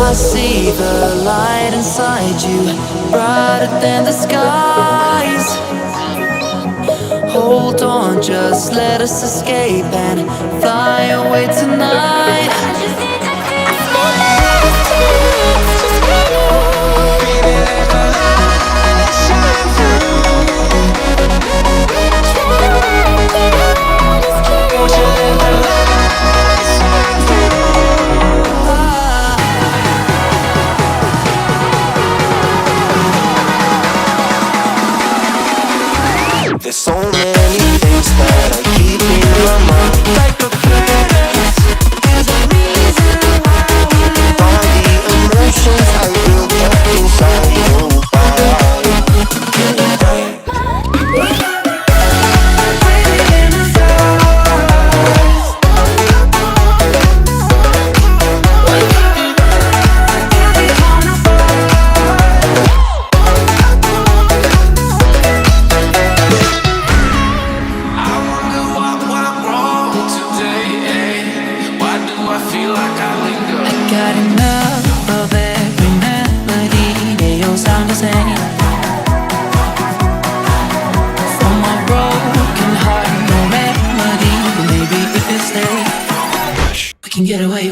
I see the light inside you, brighter than the skies. Hold on, just let us escape and fly away tonight. There's so many things that I keep in my mind, like a credit. There's a reason why we live. All the emotions I built up inside you. Got enough of every melody, they all sound the same. From my broken heart, no remedy. But maybe if we stay, we can get away.